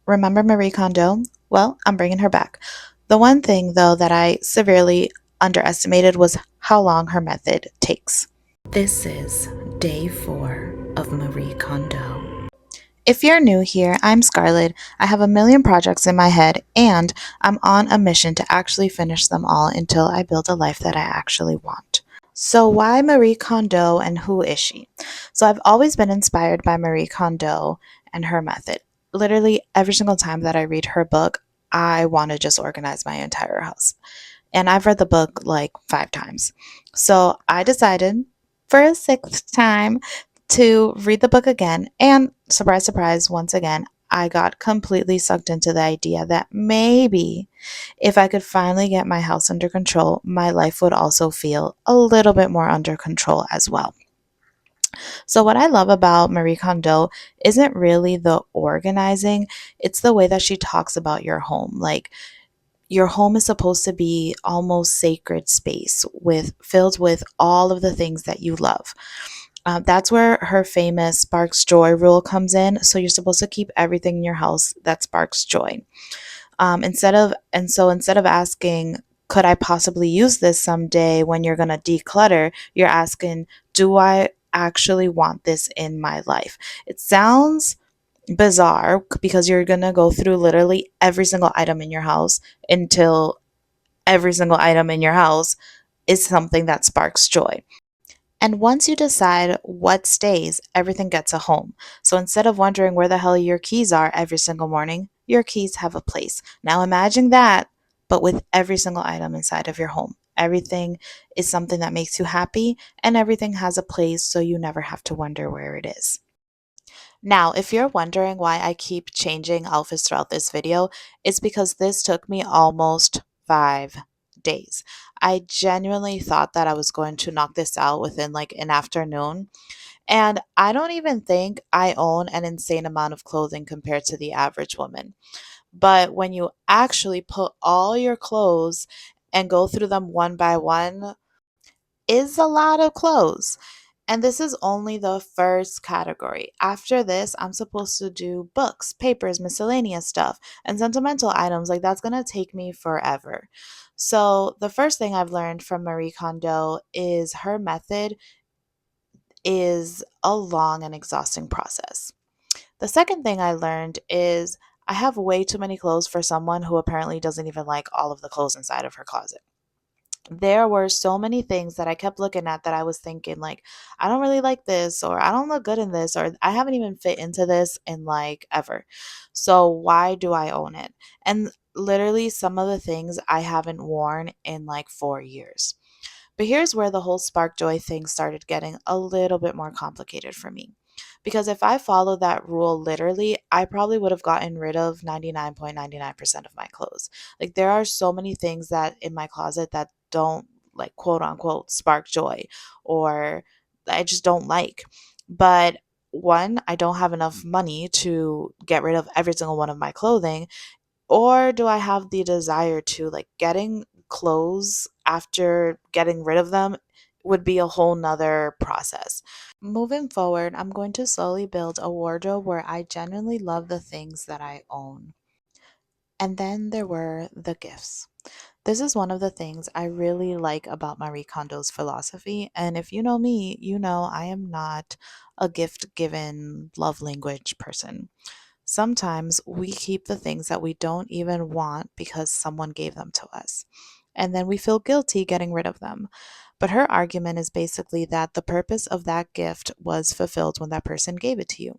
Remember Marie Kondo? Well, I'm bringing her back. The one thing, though, that I severely underestimated was how long her method takes. This is day 4 of Marie Kondo. If you're new here, I'm Scarlett. I have a million projects in my head, and I'm on a mission to actually finish them all until I build a life that I actually want. So, why Marie Kondo and who is she? So, I've always been inspired by Marie Kondo and her method. Literally, every single time that I read her book, I want to just organize my entire house. And I've read the book like 5 times. So, I decided for a sixth time to read the book again. And surprise, surprise, once again, I got completely sucked into the idea that maybe if I could finally get my house under control, my life would also feel a little bit more under control as well. So, what I love about Marie Kondo isn't really the organizing, it's the way that she talks about your home. Like, your home is supposed to be almost sacred space with filled with all of the things that you love. That's where her famous sparks joy rule comes in. So you're supposed to keep everything in your house that sparks joy. Instead of asking, could I possibly use this someday when you're going to declutter, you're asking, do I actually want this in my life? It sounds bizarre because you're going to go through literally every single item in your house until every single item in your house is something that sparks joy. And once you decide what stays, everything gets a home. So instead of wondering where the hell your keys are every single morning, your keys have a place. Now imagine that, but with every single item inside of your home. Everything is something that makes you happy, and everything has a place so you never have to wonder where it is. Now, if you're wondering why I keep changing outfits throughout this video, it's because this took me almost 5 days. I genuinely thought that I was going to knock this out within like an afternoon. And I don't even think I own an insane amount of clothing compared to the average woman. But when you actually put all your clothes and go through them one by one, is a lot of clothes. And this is only the first category. After this, I'm supposed to do books, papers, miscellaneous stuff, and sentimental items. Like, that's going to take me forever. So, the first thing I've learned from Marie Kondo is her method is a long and exhausting process. The second thing I learned is I have way too many clothes for someone who apparently doesn't even like all of the clothes inside of her closet. There were so many things that I kept looking at that I was thinking, like, I don't really like this, or I don't look good in this, or I haven't even fit into this in like ever. So, why do I own it? And literally, some of the things I haven't worn in like 4 years. But here's where the whole spark joy thing started getting a little bit more complicated for me. Because if I followed that rule literally, I probably would have gotten rid of 99.99% of my clothes. Like, there are so many things that in my closet that don't, like, quote unquote spark joy, or I just don't like. But one, I don't have enough money to get rid of every single one of my clothing, or do I have the desire to, like, getting clothes after getting rid of them would be a whole nother process. Moving forward, I'm going to slowly build a wardrobe where I genuinely love the things that I own. And then there were the gifts. This is one of the things I really like about Marie Kondo's philosophy. And if you know me, you know I am not a gift given love language person. Sometimes we keep the things that we don't even want because someone gave them to us. And then we feel guilty getting rid of them. But her argument is basically that the purpose of that gift was fulfilled when that person gave it to you.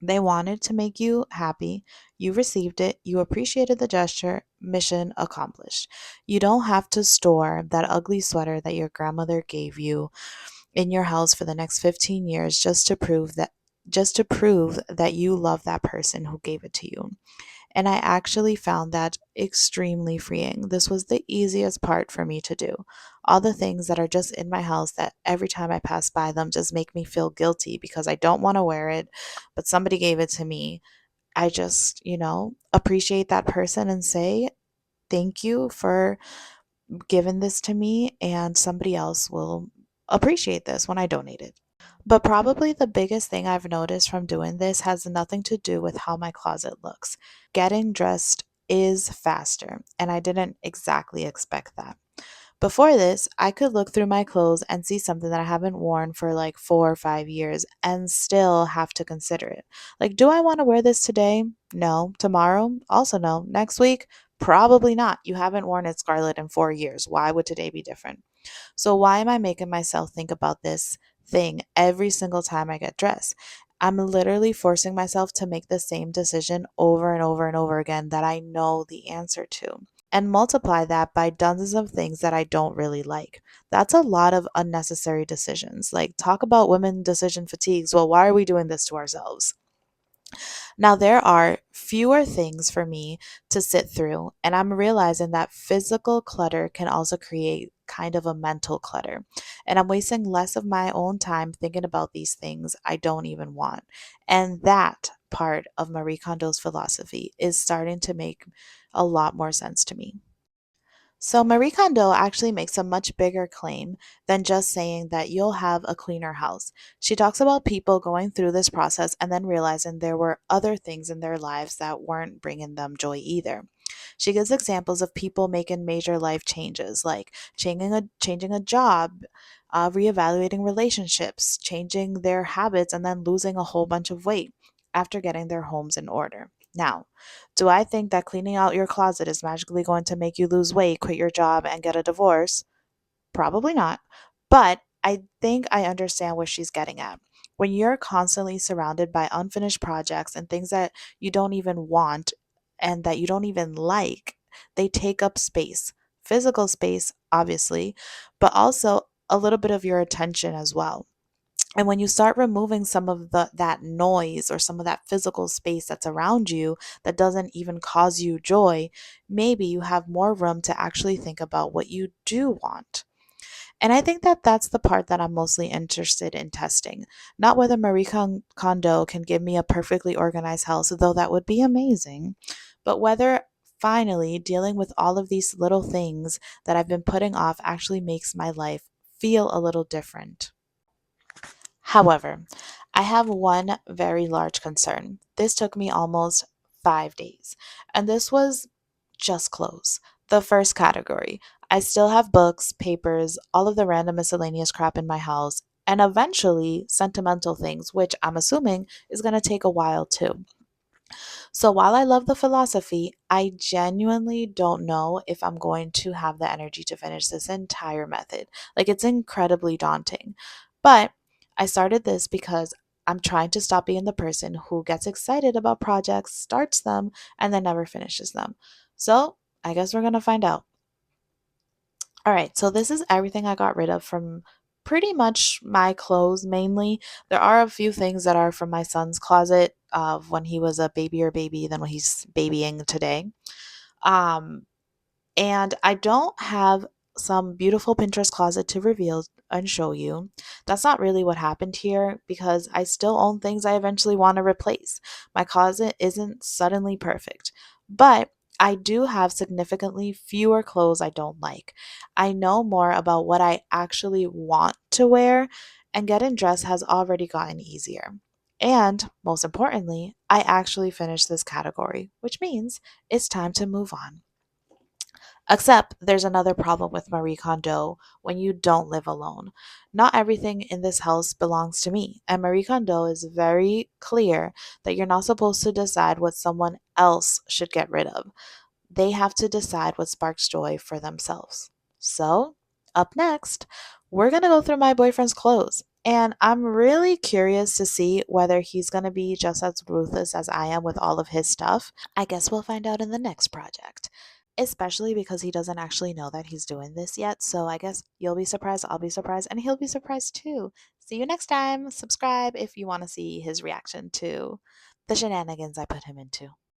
They wanted to make you happy. You received it. You appreciated the gesture. Mission accomplished. You don't have to store that ugly sweater that your grandmother gave you in your house for the next 15 years just to prove that you love that person who gave it to you. And I actually found that extremely freeing. This was the easiest part for me to do. All the things that are just in my house that every time I pass by them just make me feel guilty because I don't want to wear it, but somebody gave it to me. I just, appreciate that person and say, thank you for giving this to me, and somebody else will appreciate this when I donate it. But probably the biggest thing I've noticed from doing this has nothing to do with how my closet looks. Getting dressed is faster, and I didn't exactly expect that. Before this, I could look through my clothes and see something that I haven't worn for like 4 or 5 years and still have to consider it. Like, do I want to wear this today? No. Tomorrow? Also no. Next week? Probably not. You haven't worn it, Scarlett, in 4 years. Why would today be different? So, why am I making myself think about this thing every single time I get dressed? I'm literally forcing myself to make the same decision over and over and over again that I know the answer to, and multiply that by dozens of things that I don't really like. That's a lot of unnecessary decisions. Like, talk about women decision fatigues. Well, why are we doing this to ourselves? Now, there are fewer things for me to sit through, and I'm realizing that physical clutter can also create kind of a mental clutter. And I'm wasting less of my own time thinking about these things I don't even want. And that part of Marie Kondo's philosophy is starting to make a lot more sense to me. So, Marie Kondo actually makes a much bigger claim than just saying that you'll have a cleaner house. She talks about people going through this process and then realizing there were other things in their lives that weren't bringing them joy either. She gives examples of people making major life changes, like changing a job, reevaluating relationships, changing their habits, and then losing a whole bunch of weight after getting their homes in order. Now, do I think that cleaning out your closet is magically going to make you lose weight, quit your job, and get a divorce? Probably not. But I think I understand what she's getting at. When you're constantly surrounded by unfinished projects and things that you don't even want and that you don't even like, they take up space. Physical space, obviously, but also a little bit of your attention as well. And when you start removing some of that noise or some of that physical space that's around you that doesn't even cause you joy, maybe you have more room to actually think about what you do want. And I think that that's the part that I'm mostly interested in testing. Not whether Kondo can give me a perfectly organized house, though that would be amazing, but whether finally dealing with all of these little things that I've been putting off actually makes my life feel a little different. However, I have one very large concern. This took me almost 5 days, and this was just clothes. The first category. I still have books, papers, all of the random miscellaneous crap in my house, and eventually sentimental things, which I'm assuming is going to take a while too. So while I love the philosophy, I genuinely don't know if I'm going to have the energy to finish this entire method. Like, it's incredibly daunting. But I started this because I'm trying to stop being the person who gets excited about projects, starts them, and then never finishes them. So I guess we're going to find out. All right, so this is everything I got rid of from pretty much my clothes mainly. There are a few things that are from my son's closet of when he was a baby than when he's babying today. Um, and I don't have some beautiful Pinterest closet to reveal and show you. That's not really what happened here because I still own things I eventually want to replace. My closet isn't suddenly perfect, but I do have significantly fewer clothes I don't like. I know more about what I actually want to wear, and getting dressed has already gotten easier. And most importantly, I actually finished this category, which means it's time to move on. Except there's another problem with Marie Kondo when you don't live alone. Not everything in this house belongs to me, and Marie Kondo is very clear that you're not supposed to decide what someone else should get rid of. They have to decide what sparks joy for themselves. So, up next, we're going to go through my boyfriend's clothes. And I'm really curious to see whether he's going to be just as ruthless as I am with all of his stuff. I guess we'll find out in the next project, especially because he doesn't actually know that he's doing this yet. So I guess you'll be surprised, I'll be surprised, and he'll be surprised too. See you next time. Subscribe if you want to see his reaction to the shenanigans I put him into.